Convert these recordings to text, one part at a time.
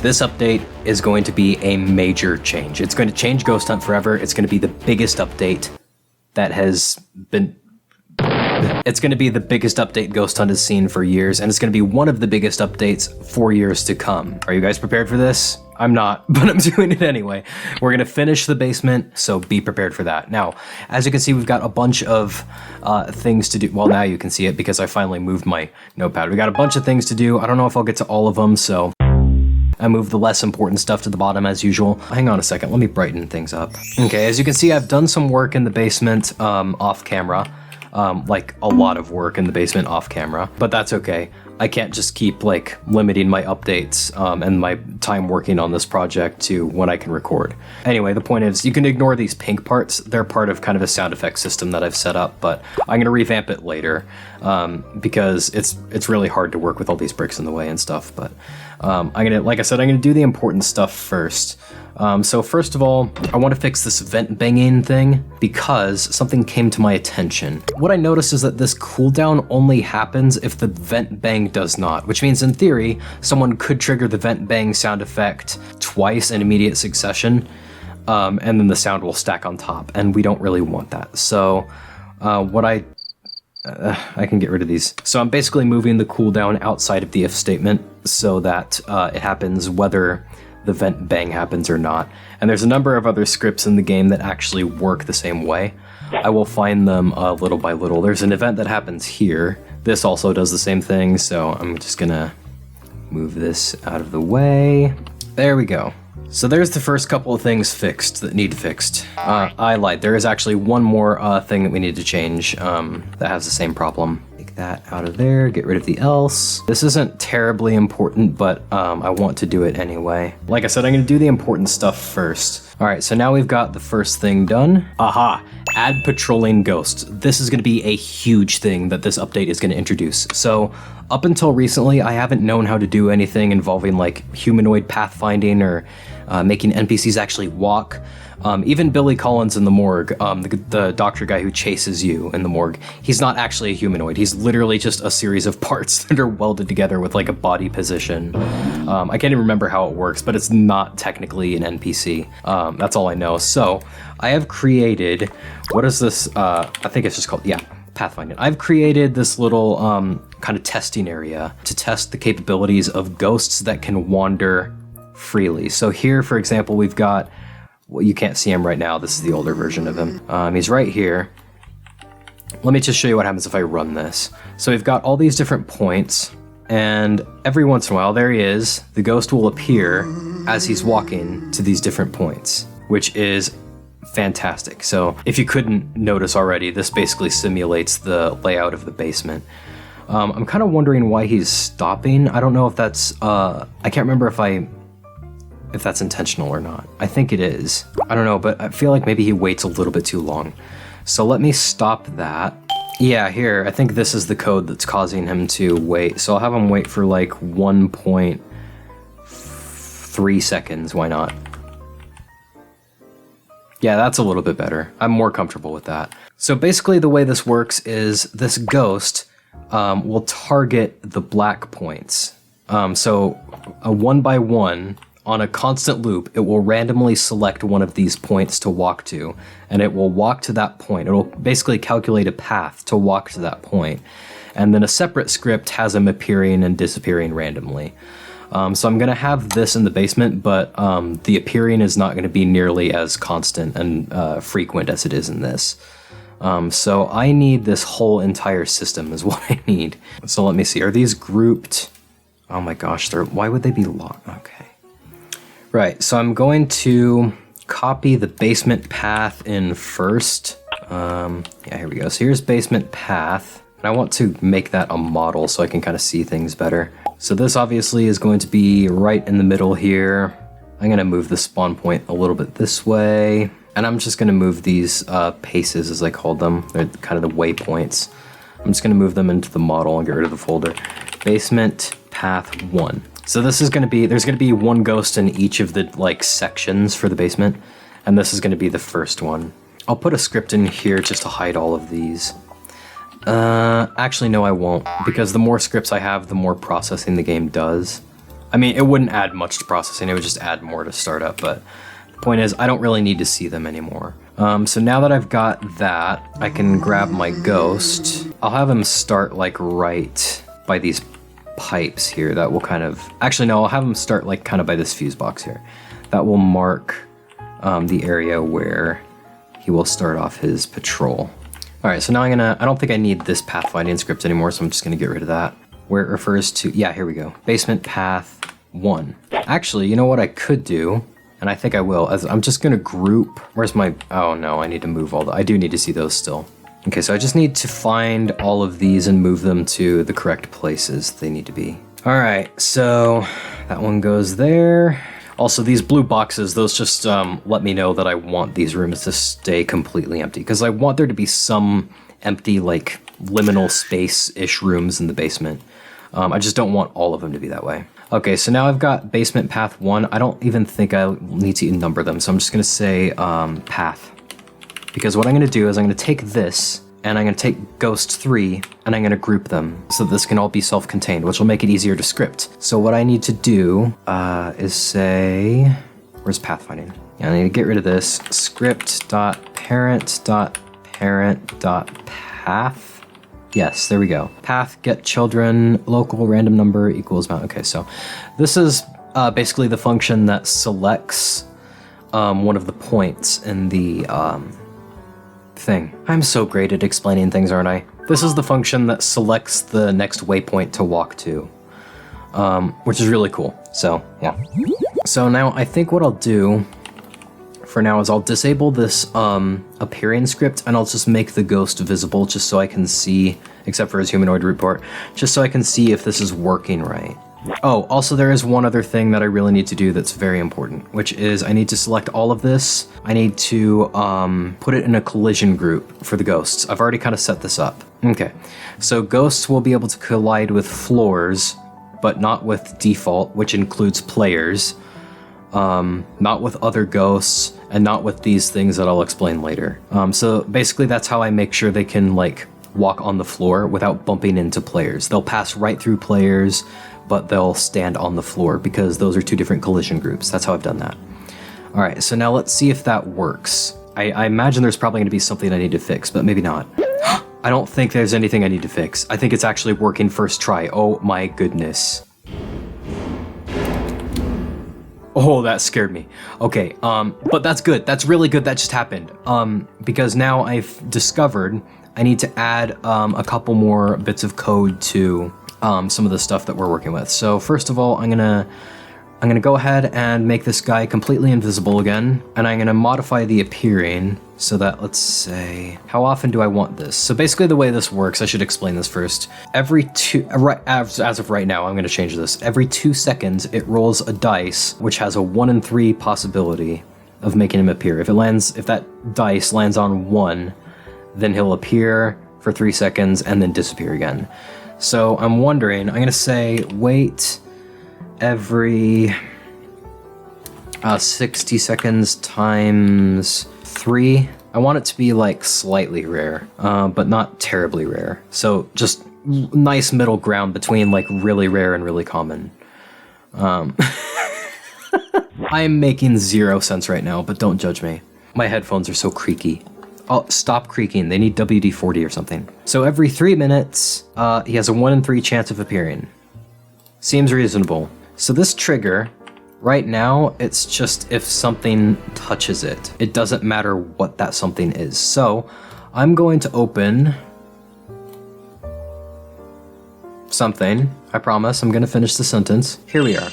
This update is going to be a major change. It's going to change Ghost Hunt forever. It's going to be the biggest update that has been... It's going to be the biggest update Ghost Hunt has seen for years, and it's going to be one of the biggest updates for years to come. Are you guys prepared for this? I'm not, but I'm doing it anyway. We're going to finish the basement, so be prepared for that. Now, as you can see, we've got a bunch of things to do. Well, now you can see it because I finally moved my notepad. We got a bunch of things to do. I don't know if I'll get to all of them, so I moved the less important stuff to the bottom as usual. Hang on a second, let me brighten things up. Okay, as you can see, I've done some work in the basement off camera. Like a lot of work in the basement off camera, but that's okay. I can't just keep like limiting my updates and my time working on this project to when I can record. Anyway, the point is you can ignore these pink parts. They're part of kind of a sound effect system that I've set up, but I'm gonna revamp it later because it's really hard to work with all these bricks in the way and stuff. But like I said, I'm gonna do the important stuff first. So first of all, I want to fix this vent banging thing because something came to my attention. What I noticed is that this cooldown only happens if the vent bang does not, which means in theory, someone could trigger the vent bang sound effect twice in immediate succession, and then the sound will stack on top, and we don't really want that. So I can get rid of these. So I'm basically moving the cooldown outside of the if statement so that it happens whether the vent bang happens or not. And there's a number of other scripts in the game that actually work the same way. I will find them little by little. There's an event that happens here. This also does the same thing, so I'm just gonna move this out of the way. There we go. So there's the first couple of things fixed that need fixed. I lied, there is actually one more thing that we need to change that has the same problem. Take that out of there, get rid of the else. This isn't terribly important, but I want to do it anyway. Like I said, I'm gonna do the important stuff first. All right, so now we've got the first thing done. Aha, add patrolling ghosts. This is gonna be a huge thing that this update is gonna introduce. So up until recently, I haven't known how to do anything involving like humanoid pathfinding or making NPCs actually walk. Even Billy Collins in the morgue, the doctor guy who chases you in the morgue, he's not actually a humanoid. He's literally just a series of parts that are welded together with like a body position. I can't even remember how it works, but it's not technically an NPC. That's all I know. So I have created, what is this? I think it's just called, yeah, pathfinding. I've created this little kind of testing area to test the capabilities of ghosts that can wander freely. So here, for example, we've got, well, you can't see him right now. This is the older version of him. He's right here. Let me just show you what happens if I run this. So we've got all these different points, and every once in a while, there he is. The ghost will appear as he's walking to these different points, which is fantastic. So if you couldn't notice already, this basically simulates the layout of the basement. I'm kind of wondering why he's stopping. I don't know if that's, I can't remember if that's intentional or not. I think it is. I don't know, but I feel like maybe he waits a little bit too long. So let me stop that. Yeah, here, I think this is the code that's causing him to wait. So I'll have him wait for like 1.3 seconds, why not? Yeah, that's a little bit better. I'm more comfortable with that. So basically the way this works is this ghost will target the black points. So a 1 by 1, on a constant loop, it will randomly select one of these points to walk to, and it will walk to that point. It will basically calculate a path to walk to that point. And then a separate script has him appearing and disappearing randomly. So I'm gonna have this in the basement, but the appearing is not gonna be nearly as constant and frequent as it is in this. So I need this whole entire system is what I need. So let me see, are these grouped? Oh my gosh, why would they be locked? Okay. Right, so I'm going to copy the basement path in first. Yeah, here we go. So here's basement path. And I want to make that a model so I can kind of see things better. So this obviously is going to be right in the middle here. I'm gonna move the spawn point a little bit this way. And I'm just gonna move these paces, as I called them. They're kind of the waypoints. I'm just gonna move them into the model and get rid of the folder. Basement path 1. So this is gonna be, there's gonna be one ghost in each of the like sections for the basement, and this is gonna be the first one. I'll put a script in here just to hide all of these. Actually no I won't, because the more scripts I have, the more processing the game does. I mean, it wouldn't add much to processing, it would just add more to startup, but the point is, I don't really need to see them anymore. So now that I've got that, I can grab my ghost. I'll have him start like right by these pipes here. That will kind of, actually no, I'll have him start like kind of by this fuse box here. That will mark the area where he will start off his patrol. All right, so now I don't think I need this pathfinding script anymore, so I'm just gonna get rid of that. Where it refers to, yeah, here we go. Basement path 1. Actually, you know what I could do? And I think I will, as I'm just gonna group, where's my, oh no, I need to move I do need to see those still. Okay, so I just need to find all of these and move them to the correct places they need to be. All right, so that one goes there. Also, these blue boxes, those just let me know that I want these rooms to stay completely empty, because I want there to be some empty, like, liminal space-ish rooms in the basement. I just don't want all of them to be that way. Okay, so now I've got basement path 1. I don't even think I need to number them, so I'm just gonna say path. Because what I'm gonna do is I'm gonna take this, and I'm gonna take ghost 3, and I'm gonna group them, so this can all be self-contained, which will make it easier to script. So what I need to do is say, where's pathfinding? Yeah, I need to get rid of this. Script.parent.parent.path. Yes, there we go. Path, get children, local random number equals mount. Okay, so this is basically the function that selects one of the points in the thing. I'm so great at explaining things, aren't I? This is the function that selects the next waypoint to walk to, which is really cool. So, yeah. So now I think what I'll do for now is I'll disable this appearing script, and I'll just make the ghost visible just so I can see, except for his humanoid report, just so I can see if this is working right. Oh, also there is one other thing that I really need to do that's very important, which is I need to select all of this. I need to put it in a collision group for the ghosts. I've already kind of set this up. Okay, so ghosts will be able to collide with floors, but not with default, which includes players. Not with other ghosts, and not with these things that I'll explain later. So basically that's how I make sure they can like walk on the floor without bumping into players. They'll pass right through players, but they'll stand on the floor because those are two different collision groups. That's how I've done that. All right, so now let's see if that works. I imagine there's probably gonna be something I need to fix, but maybe not. I don't think there's anything I need to fix. I think it's actually working first try. Oh my goodness. Oh, that scared me. Okay, but that's good. That's really good that just happened. Because now I've discovered I need to add a couple more bits of code to some of the stuff that we're working with. So first of all, I'm gonna go ahead and make this guy completely invisible again, and I'm gonna modify the appearing so that, let's say, how often do I want this? So basically the way this works, I should explain this first. Every as of right now, I'm gonna change this. Every 2 seconds, it rolls a dice, which has a 1 in 3 possibility of making him appear. If that dice lands on 1, then he'll appear for 3 seconds and then disappear again. So I'm wondering, I'm gonna say wait every 60 seconds times 3. I want it to be like slightly rare, but not terribly rare. So just nice middle ground between like really rare and really common. I'm making 0 sense right now, but don't judge me. My headphones are so creaky. Oh, stop creaking. They need WD-40 or something. So every 3 minutes, he has a 1 in 3 chance of appearing. Seems reasonable. So this trigger, right now, it's just if something touches it. It doesn't matter what that something is. So I'm going to open something. I promise. I'm going to finish the sentence. Here we are.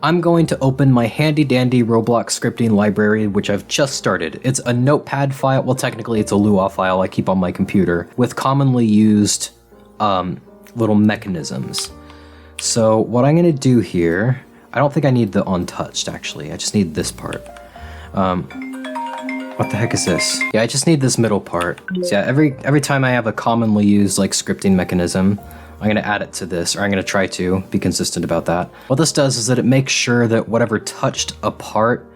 I'm going to open my handy dandy Roblox scripting library, which I've just started. It's a notepad file. Well, technically it's a Lua file I keep on my computer with commonly used little mechanisms. So what I'm gonna do here, I don't think I need the untouched actually. I just need this part. What the heck is this? Yeah, I just need this middle part. So yeah, every time I have a commonly used like scripting mechanism, I'm gonna add it to this, or I'm gonna try to be consistent about that. What this does is that it makes sure that whatever touched a part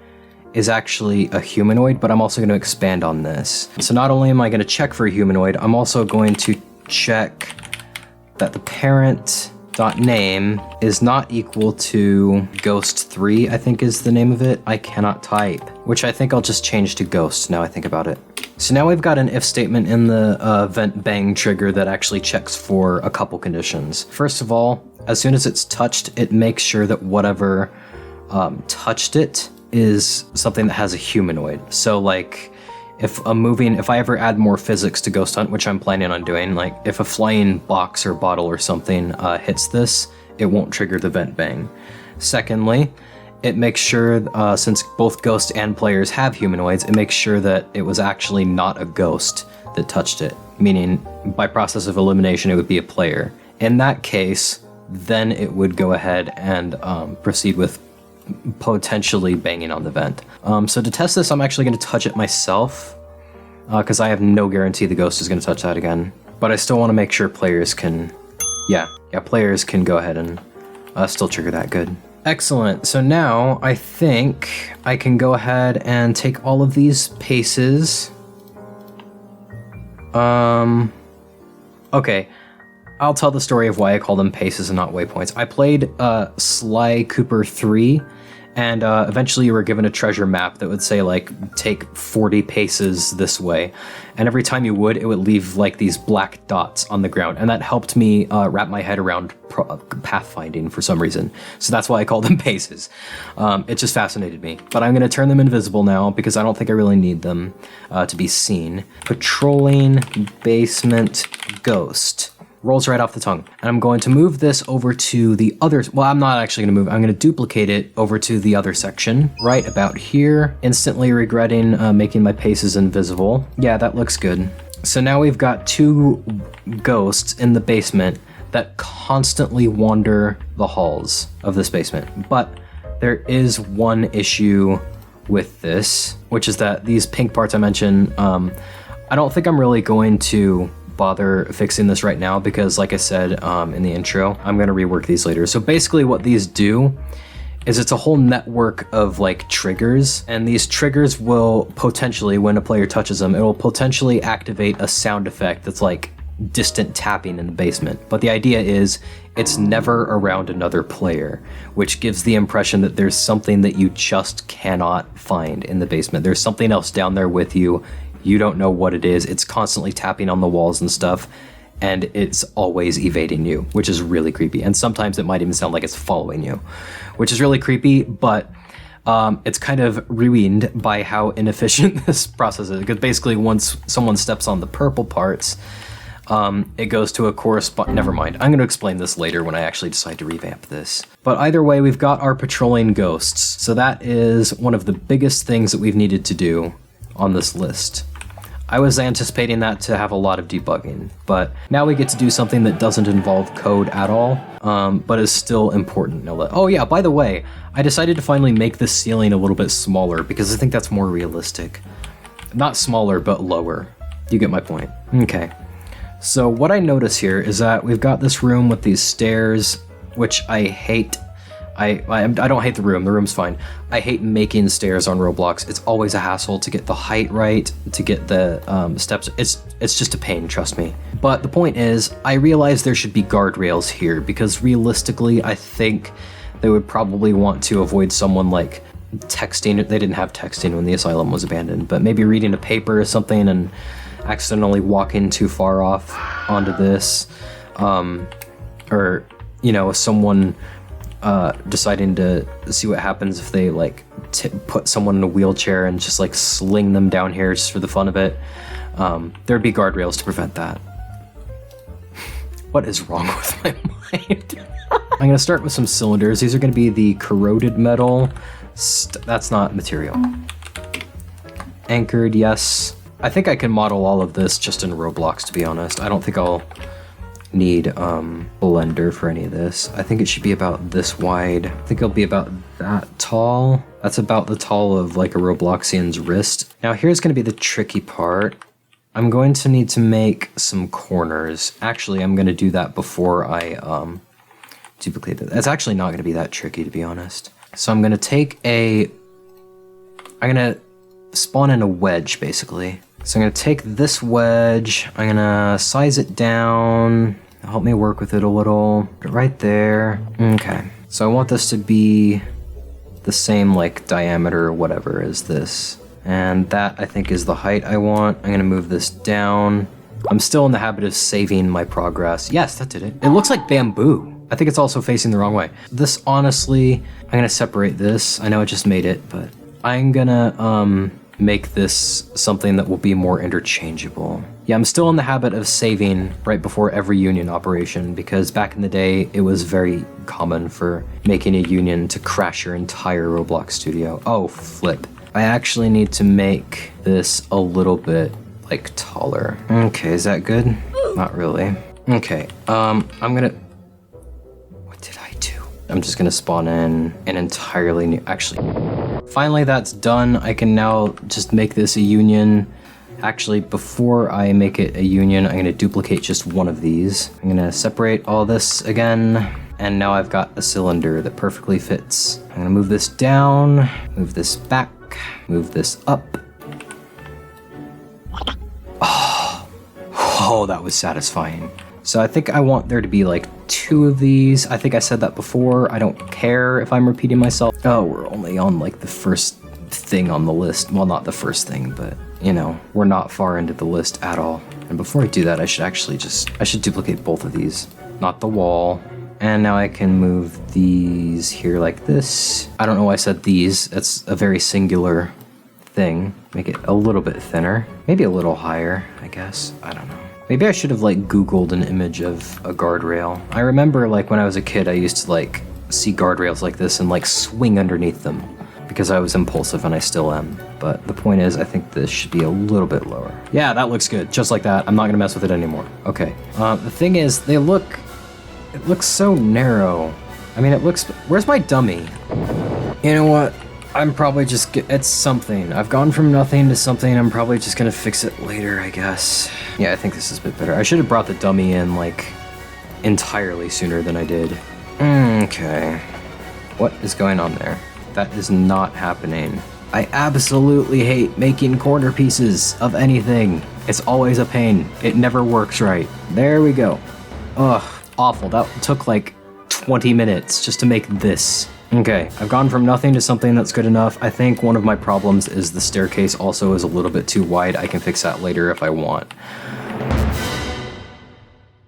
is actually a humanoid, but I'm also gonna expand on this. So not only am I gonna check for a humanoid, I'm also going to check that the parent dot name is not equal to ghost3, I think is the name of it. I cannot type, which I think I'll just change to ghost now I think about it. So now we've got an if statement in the vent bang trigger that actually checks for a couple conditions. First of all, as soon as it's touched, it makes sure that whatever touched it is something that has a humanoid. So like, if I ever add more physics to Ghost Hunt, which I'm planning on doing, like if a flying box or bottle or something hits this, it won't trigger the vent bang. Secondly, it makes sure, since both ghosts and players have humanoids, it makes sure that it was actually not a ghost that touched it, meaning by process of elimination, it would be a player. In that case, then it would go ahead and proceed with potentially banging on the vent. So to test this, I'm actually going to touch it myself, because I have no guarantee the ghost is going to touch that again. But I still want to make sure players can, players can go ahead and still trigger that. Good. Excellent. So now I think I can go ahead and take all of these paces. Okay. I'll tell the story of why I call them paces and not waypoints. I played Sly Cooper 3, and eventually you were given a treasure map that would say, like, take 40 paces this way. And every time you would, it would leave, like, these black dots on the ground. And that helped me wrap my head around pathfinding for some reason. So that's why I call them paces. It just fascinated me. But I'm going to turn them invisible now, because I don't think I really need them to be seen. Patrolling basement ghost. Rolls right off the tongue. And I'm going to move this over to the other, well, I'm not actually going to move, I'm going to duplicate it over to the other section, right about here, instantly regretting making my paces invisible. Yeah, that looks good. So now we've got two ghosts in the basement that constantly wander the halls of this basement. But there is one issue with this, which is that these pink parts I mentioned, I don't think I'm really going to bother fixing this right now because, like I said in the intro, I'm going to rework these later. So basically what these do is it's a whole network of like triggers, and these triggers will potentially, when a player touches them, it will potentially activate a sound effect that's like distant tapping in the basement. But the idea is it's never around another player, which gives the impression that there's something that you just cannot find in the basement. There's something else down there with you. You don't know what it is. It's constantly tapping on the walls and stuff, and it's always evading you, which is really creepy. And sometimes it might even sound like it's following you, which is really creepy, but it's kind of ruined by how inefficient this process is. Because basically once someone steps on the purple parts, it goes to a correspond. Never mind. I'm going to explain this later when I actually decide to revamp this. But either way, we've got our patrolling ghosts. So that is one of the biggest things that we've needed to do on this list. I was anticipating that to have a lot of debugging, but now we get to do something that doesn't involve code at all, but is still important. Oh yeah, by the way, I decided to finally make the ceiling a little bit smaller because I think that's more realistic. Not smaller, but lower. You get my point. Okay. So what I notice here is that we've got this room with these stairs, which I hate. I don't hate the room. The room's fine. I hate making stairs on Roblox. It's always a hassle to get the height right, to get the steps. It's just a pain, trust me. But the point is, I realize there should be guardrails here because realistically, I think they would probably want to avoid someone like texting. They didn't have texting when the asylum was abandoned, but maybe reading a paper or something and accidentally walking too far off onto this, or you know, someone deciding to see what happens if they like put someone in a wheelchair and just like sling them down here just for the fun of it. There'd be guardrails to prevent that. What is wrong with my mind? I'm gonna start with some cylinders. These are gonna be the corroded metal. That's not material. Anchored, yes. I think I can model all of this just in Roblox, to be honest. I don't think I'll need Blender for any of this. I think it should be about this wide. I think it'll be about that tall. That's about the tall of like a Robloxian's wrist. Now here's gonna be the tricky part. I'm going to need to make some corners. Actually, I'm gonna do that before I duplicate it. It's actually not gonna be that tricky, to be honest. So I'm gonna spawn in a wedge, basically. So I'm gonna take this wedge, I'm gonna size it down Help me work with it a little. Right there. Okay. So I want this to be the same like diameter or whatever as this. And that I think is the height I want. I'm gonna move this down. I'm still in the habit of saving my progress. Yes, that did it. It looks like bamboo. I think it's also facing the wrong way. This, honestly, I'm gonna separate this. I know I just made it, but I'm gonna make this something that will be more interchangeable. Yeah, I'm still in the habit of saving right before every union operation because back in the day, it was very common for making a union to crash your entire Roblox studio. Oh, flip. I actually need to make this a little bit like taller. Okay, is that good? Not really. Okay, I'm gonna, what did I do? I'm just gonna spawn in an entirely new, actually, finally that's done. I can now just make this a union. Actually, before I make it a union, I'm gonna duplicate just one of these. I'm gonna separate all this again, and now I've got a cylinder that perfectly fits. I'm gonna move this down, move this back, move this up. Oh, that was satisfying. So I think I want there to be like 2 of these. I think I said that before. I don't care if I'm repeating myself. Oh, we're only on like the first thing on the list. Well, not the first thing, but you know, we're not far into the list at all. And before I do that, I should actually I should duplicate both of these, not the wall. And now I can move these here like this. I don't know why I said these. It's a very singular thing. Make it a little bit thinner, maybe a little higher, I guess. I don't know. Maybe I should have like Googled an image of a guardrail. I remember like when I was a kid, I used to like see guardrails like this and like swing underneath them because I was impulsive and I still am. But the point is, I think this should be a little bit lower. Yeah, that looks good. Just like that. I'm not gonna mess with it anymore. Okay. The thing is, it looks so narrow. I mean, where's my dummy? You know what? I'm probably just, it's something. I've gone from nothing to something. I'm probably just gonna fix it later, I guess. Yeah, I think this is a bit better. I should have brought the dummy in like entirely sooner than I did. Okay. What is going on there? That is not happening. I absolutely hate making corner pieces of anything. It's always a pain. It never works right. There we go. Ugh, awful. That took like 20 minutes just to make this. Okay, I've gone from nothing to something that's good enough. I think one of my problems is the staircase also is a little bit too wide. I can fix that later if I want.